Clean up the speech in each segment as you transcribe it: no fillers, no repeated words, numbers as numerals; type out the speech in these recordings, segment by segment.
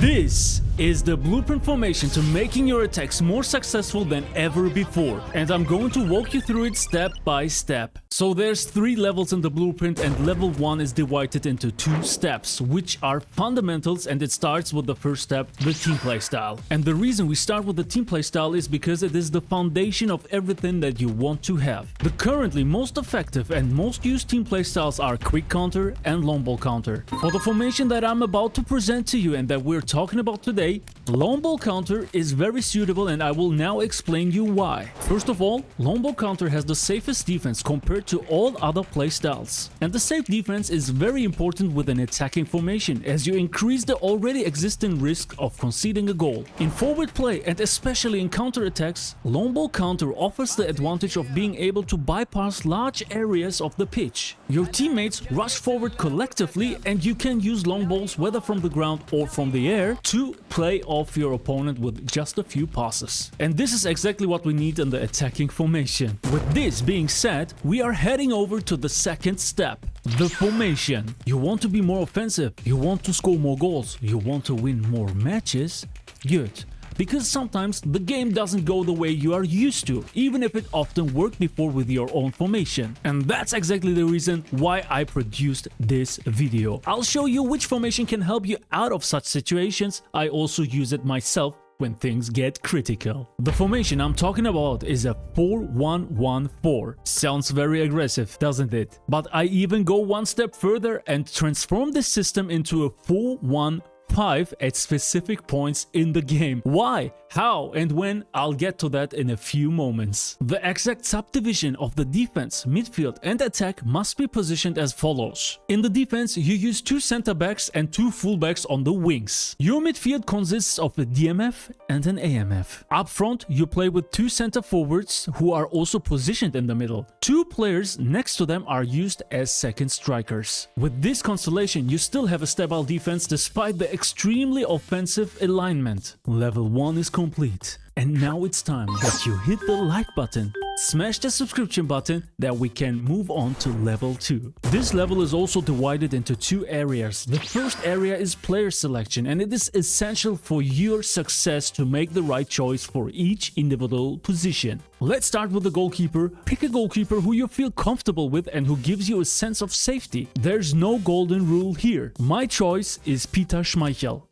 This is the blueprint formation to making your attacks more successful than ever before, and I'm going to walk you through it step by step. So there's 3 levels in the blueprint, and level 1 is divided into 2 steps, which are fundamentals, and it starts with the first step, the team play style. And the reason we start with the team play style is because it is the foundation of everything that you want to have. The currently most effective and most used team play styles are quick counter and long ball counter. For the formation that I'm about to present to you and that we're talking about today, long ball counter is very suitable, and I will now explain you why. First of all, long ball counter has the safest defense compared to all other play styles. And the safe defense is very important with an attacking formation, as you increase the already existing risk of conceding a goal. In forward play and especially in counter attacks, long ball counter offers the advantage of being able to bypass large areas of the pitch. Your teammates rush forward collectively, and you can use long balls whether from the ground or from the air to play off your opponent with just a few passes. And this is exactly what we need in the attacking formation. With this being said, we are heading over to the second step, the formation. You want to be more offensive, you want to score more goals, you want to win more matches? Good. Because sometimes the game doesn't go the way you are used to, even if it often worked before with your own formation. And that's exactly the reason why I produced this video. I'll show you which formation can help you out of such situations. I also use it myself when things get critical. The formation I'm talking about is a 4-1-1-4. Sounds very aggressive, doesn't it? But I even go one step further and transform this system into a 4-1-5 at specific points in the game. Why, how, and when? I'll get to that in a few moments. The exact subdivision of the defense, midfield, and attack must be positioned as follows. In the defense, you use 2 center backs and 2 fullbacks on the wings. Your midfield consists of a DMF and an AMF. Up front, you play with 2 center forwards who are also positioned in the middle. 2 players next to them are used as second strikers. With this constellation, you still have a stable defense despite the extremely offensive alignment. Level 1 is complete. And now it's time that you hit the like button, smash the subscription button, that we can move on to level 2. This level is also divided into 2 areas. The first area is player selection, and it is essential for your success to make the right choice for each individual position. Let's start with the goalkeeper. Pick a goalkeeper who you feel comfortable with and who gives you a sense of safety. There's no golden rule here. My choice is Peter Schmeichel.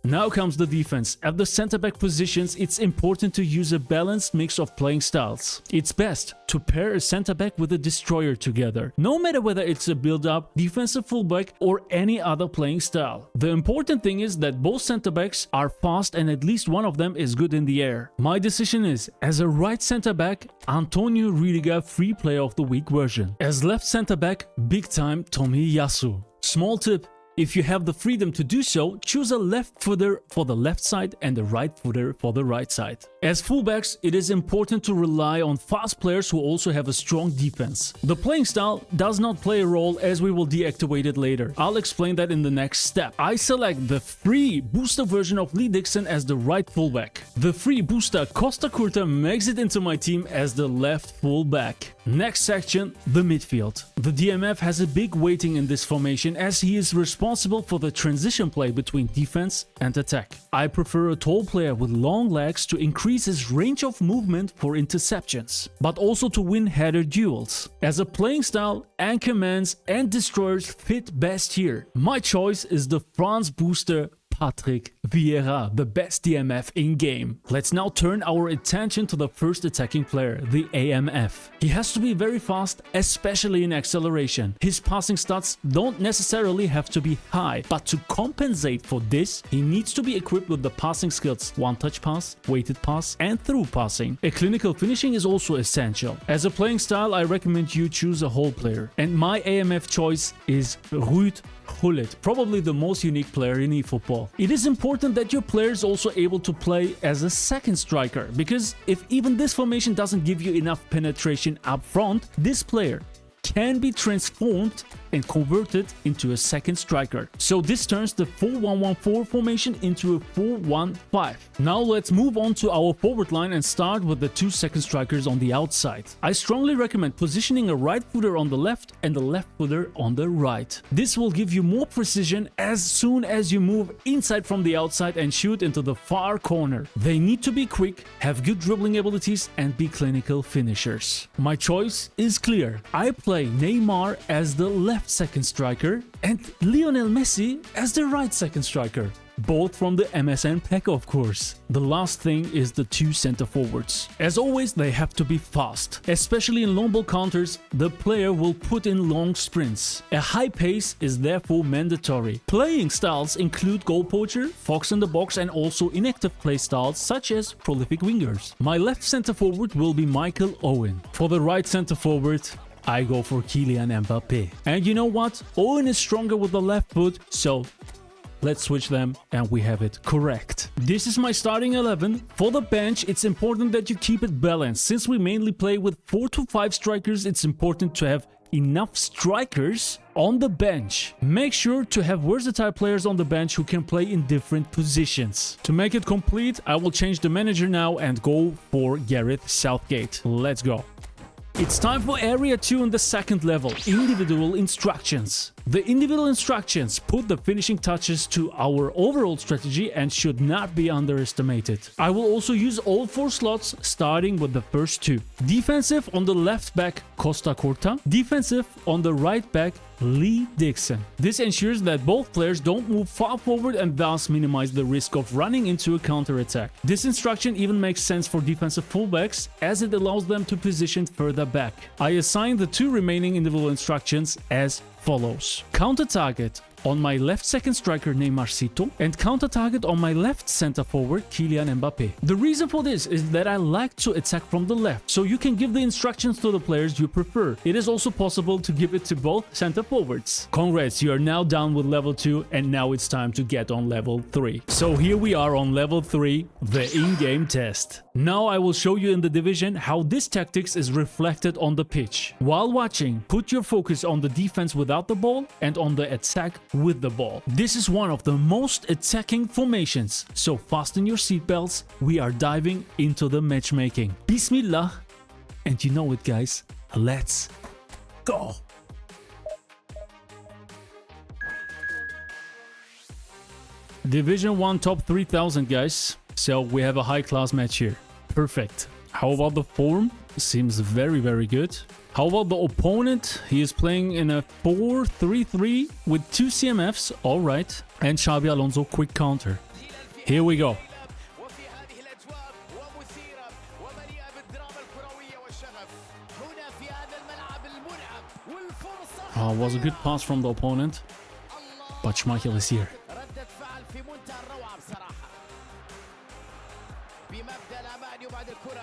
Now comes the defense. At the center-back positions, it's important to use a balanced mix of playing styles. It's best to pair a center-back with a destroyer together, no matter whether it's a build-up, defensive fullback, or any other playing style. The important thing is that both center-backs are fast and at least one of them is good in the air. My decision is, as a right center-back, Antonio Rüdiger, free player of the week version. As left center-back, big-time Tomiyasu. Small tip: if you have the freedom to do so, choose a left footer for the left side and a right footer for the right side. As fullbacks, it is important to rely on fast players who also have a strong defense. The playing style does not play a role, as we will deactivate it later. I'll explain that in the next step. I select the free booster version of Lee Dixon as the right fullback. The free booster Costa Curta makes it into my team as the left fullback. Next section, the midfield. The DMF has a big weighting in this formation, as he is responsible for the transition play between defense and attack. I prefer a tall player with long legs to increase his range of movement for interceptions, but also to win header duels. As a playing style, anchormans and destroyers fit best here. My choice is the France booster Patrick Vieira, the best DMF in-game. Let's now turn our attention to the first attacking player, the AMF. He has to be very fast, especially in acceleration. His passing stats don't necessarily have to be high, but to compensate for this, he needs to be equipped with the passing skills: one-touch pass, weighted pass, and through passing. A clinical finishing is also essential. As a playing style, I recommend you choose a whole player. And my AMF choice is Ruud Gullit, probably the most unique player in eFootball. It is important that your player is also able to play as a second striker, because if even this formation doesn't give you enough penetration up front, this player can be transformed and convert it into a second striker. So this turns the 4-1-1-4 formation into a 4-1-5. Now let's move on to our forward line and start with the 2 second strikers on the outside. I strongly recommend positioning a right footer on the left and a left footer on the right. This will give you more precision as soon as you move inside from the outside and shoot into the far corner. They need to be quick, have good dribbling abilities, and be clinical finishers. My choice is clear. I play Neymar as the left second striker and Lionel Messi as the right second striker. Both from the MSN pack, of course. The last thing is the 2 center forwards. As always, they have to be fast. Especially in long ball counters, the player will put in long sprints. A high pace is therefore mandatory. Playing styles include goal poacher, fox in the box, and also inactive play styles such as prolific wingers. My left center forward will be Michael Owen. For the right center forward, I go for Kylian Mbappe. And you know what? Owen is stronger with the left foot, so let's switch them and we have it correct. This is my starting 11. For the bench, it's important that you keep it balanced. Since we mainly play with 4 to 5 strikers, it's important to have enough strikers on the bench. Make sure to have versatile players on the bench who can play in different positions. To make it complete, I will change the manager now and go for Gareth Southgate. Let's go. It's time for Area 2 on the second level, individual instructions. The individual instructions put the finishing touches to our overall strategy and should not be underestimated. I will also use all 4 slots, starting with the first 2. Defensive on the left back, Costa Curta. Defensive on the right back, Lee Dixon. This ensures that both players don't move far forward and thus minimize the risk of running into a counter-attack. This instruction even makes sense for defensive fullbacks as it allows them to position further back. I assign the 2 remaining individual instructions as follows. Counter target on my left second striker Neymarcito and counter target on my left center forward Kylian Mbappe. The reason for this is that I like to attack from the left, so you can give the instructions to the players you prefer. It is also possible to give it to both center forwards. Congrats, you are now done with level 2 and now it's time to get on level 3. So here we are on level 3, the in-game test. Now I will show you in the division how this tactics is reflected on the pitch. While watching, put your focus on the defense without the ball and on the attack with the ball. This is one of the most attacking formations, so fasten your seatbelts, we are diving into the matchmaking. Bismillah, and you know it guys, let's go! Division 1 top 3000 guys, so we have a high class match here. Perfect. How about the form? Seems very good. How about the opponent? He is playing in a 4-3-3 with 2 CMFs, alright. And Xabi Alonso quick counter. Here we go. Oh, was a good pass from the opponent. But Schmeichel is here.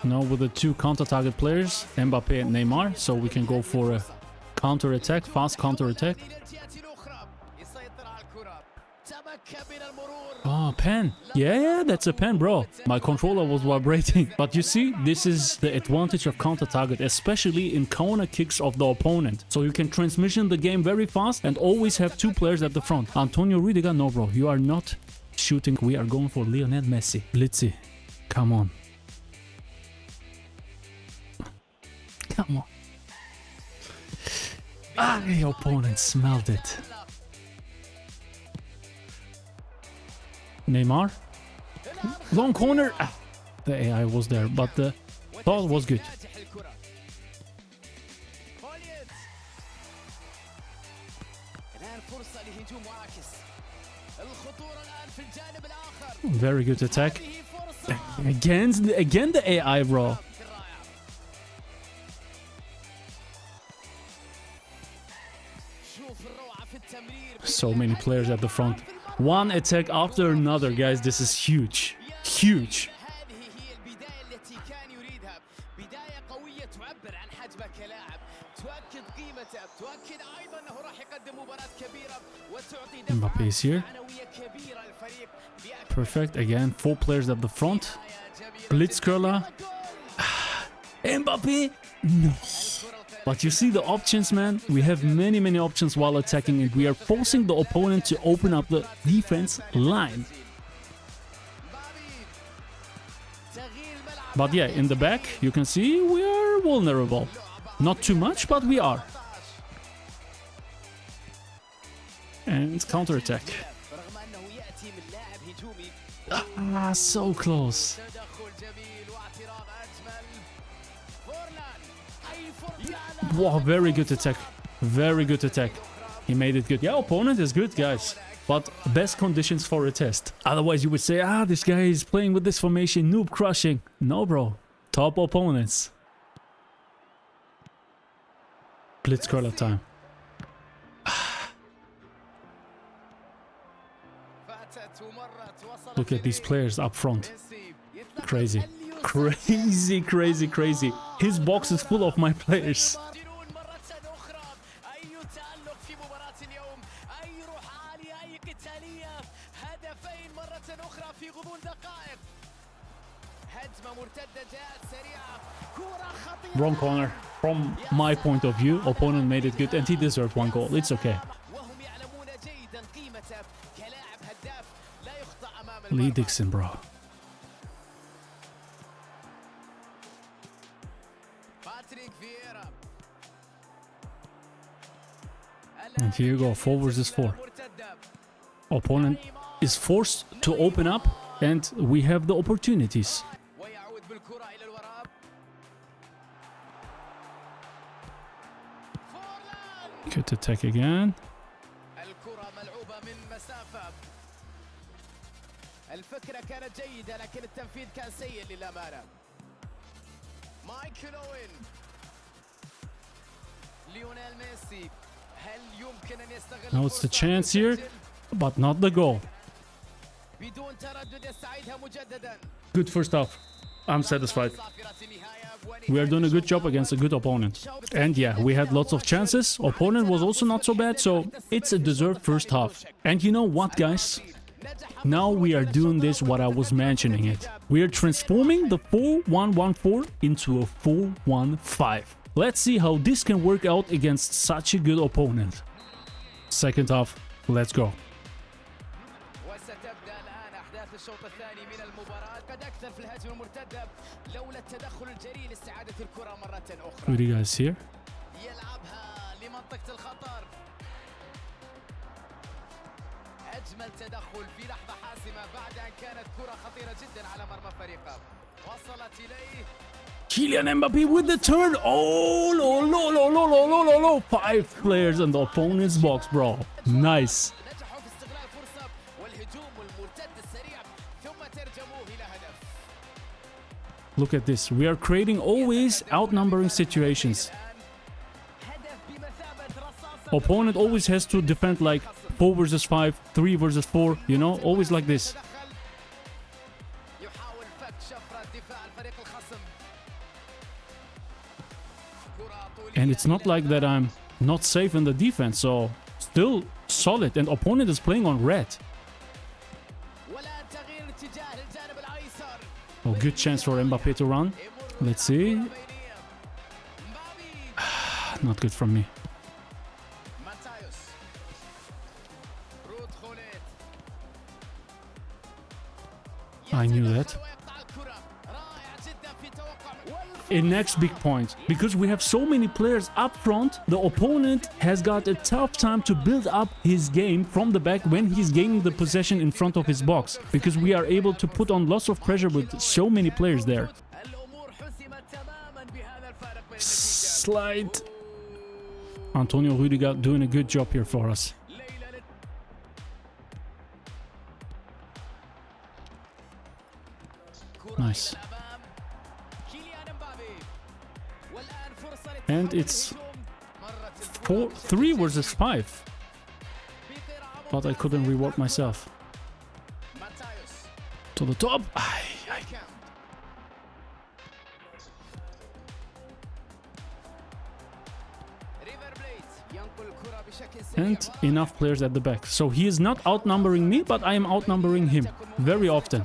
Now with the 2 counter-target players, Mbappe and Neymar, so we can go for a counter-attack, fast counter-attack. Oh, pen. Yeah, that's a pen, bro. My controller was vibrating. But you see, this is the advantage of counter-target, especially in corner kicks of the opponent. So you can transmission the game very fast and always have 2 players at the front. Antonio Rüdiger, no bro, you are not shooting. We are going for Lionel Messi. Blitzy, come on. Come on. Ah, the opponent smelled it. Neymar. Long corner. Ah, the AI was there, but the thought was good. Very good attack. Again the AI, bro. So many players at the front. One attack after another, guys. This is huge. Huge. Mbappe is here. Perfect. Again, 4 players at the front. Blitzcurler. Mbappe. No. But you see the options, man. We have many options while attacking, and we are forcing the opponent to open up the defense line. But yeah, in the back, you can see we are vulnerable. Not too much, but we are. And counter-attack. Ah, so close. Wow, very good attack. Very good attack. He made it good. Yeah, opponent is good, guys. But best conditions for a test. Otherwise, you would say, ah, this guy is playing with this formation, noob crushing. No, bro. Top opponents. Blitz curler time. Look at these players up front. Crazy. Crazy. His box is full of my players. Wrong corner. From my point of view, opponent made it good and he deserved one goal. It's okay. Lee Dixon, bro. And here you go, 4 versus 4. Opponent is forced to open up and we have the opportunities. Good attack again. الفكرة كانت جيدة لكن التنفيذ كان سيء للأمانة. مايكل أوين. ليونيل ميسي. هل يمكن أن يستغل؟ Now it's the chance here, but not the goal. بدون تردد يستعيدها مجددا. Good first half. I'm satisfied. We are doing a good job against a good opponent. And yeah, we had lots of chances. Opponent was also not so bad, so it's a deserved first half. And you know what, guys? Now we are doing this what I was mentioning it. We are transforming the 4-1-1-4 into a 4-1-5. Let's see how this can work out against such a good opponent. Second half, let's go. What do you guys here? أجمل تدخل في لحظة حاسمة بعد أن كانت كرة خطيرة جدا على مرمى فريقه. وصلت إليه. Kylian Mbappé with the turn. Oh, no. 5 players in the opponent's box, bro. Nice. نجحوا في استغلال فرصة والهجوم والمرتد السريع ثم ترجموه إلى هدف. Look at this. We are creating always outnumbering situations. Opponent always has to defend like 4 versus 5, 3 versus 4, you know, always like this. And it's not like that I'm not safe in the defense, so still solid. And opponent is playing on red. Oh, good chance for Mbappé to run. Let's see. Not good from me. I knew that. A next big point. Because we have so many players up front, the opponent has got a tough time to build up his game from the back when he's gaining the possession in front of his box. Because we are able to put on lots of pressure with so many players there. Slide. Antonio Rüdiger doing a good job here for us. Nice. And it's 3 versus 5. But I couldn't reward myself. To the top. And enough players at the back. So he is not outnumbering me, but I am outnumbering him very often.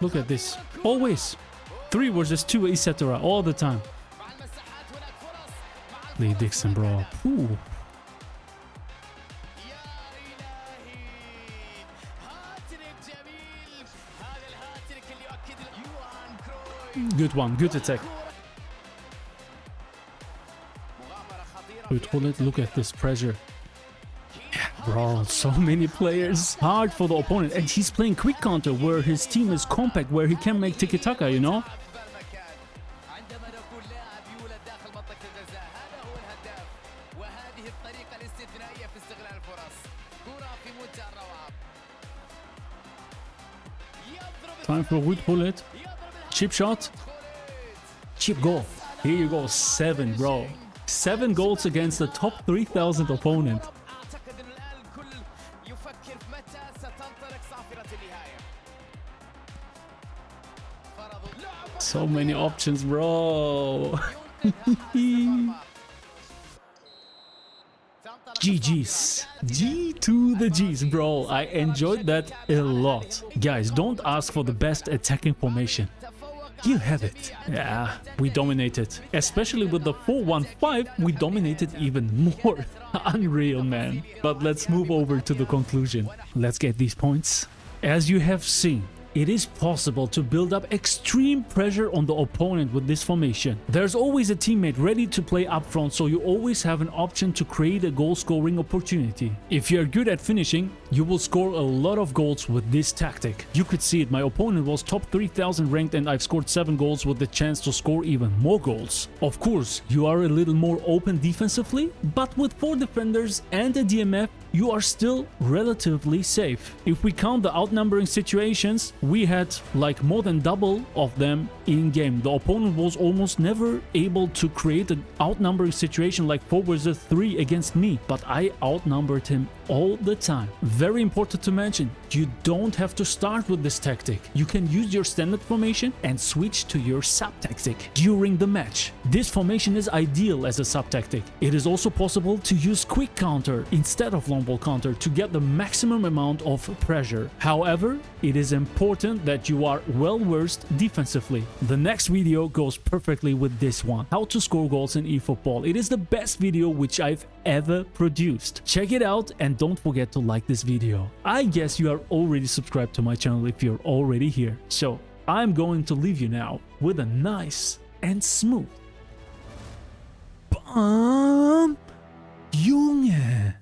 Look at this. Always. 3 versus 2, etc. All the time. Lee Dixon, bro. Ooh. Good one. Good attack. Look at this pressure. Bro, so many players. Hard for the opponent. And he's playing quick counter where his team is compact, where he can make tiki-taka, you know? Time for a good bullet. Chip shot. Chip goal. Here you go. 7, bro. 7 goals against the top 3,000 opponent. So many options, bro. GG's. G to the G's, bro. I enjoyed that a lot. Guys, don't ask for the best attacking formation. You have it. Yeah, we dominated. Especially with the 4-1-5, we dominated even more. Unreal, man. But let's move over to the conclusion. Let's get these points. As you have seen, it is possible to build up extreme pressure on the opponent with this formation. There's always a teammate ready to play up front, so you always have an option to create a goal-scoring opportunity. If you're good at finishing, you will score a lot of goals with this tactic. You could see it, my opponent was top 3000 ranked and I've scored 7 goals with the chance to score even more goals. Of course, you are a little more open defensively, but with 4 defenders and a DMF, you are still relatively safe. If we count the outnumbering situations, we had like more than double of them in game. The opponent was almost never able to create an outnumbering situation like 4 versus 3 against me, but I outnumbered him all the time. Very important to mention, you don't have to start with this tactic. You can use your standard formation and switch to your sub tactic during the match. This formation is ideal as a sub tactic. It is also possible to use quick counter instead of long ball counter to get the maximum amount of pressure. However, it is important that you are well versed defensively. The next video goes perfectly with this one, how to score goals in eFootball. It is the best video which I've ever produced. Check it out and don't forget to like this video. I guess you are already subscribed to my channel if you're already here. So I'm going to leave you now with a nice and smooth Bam, Junge.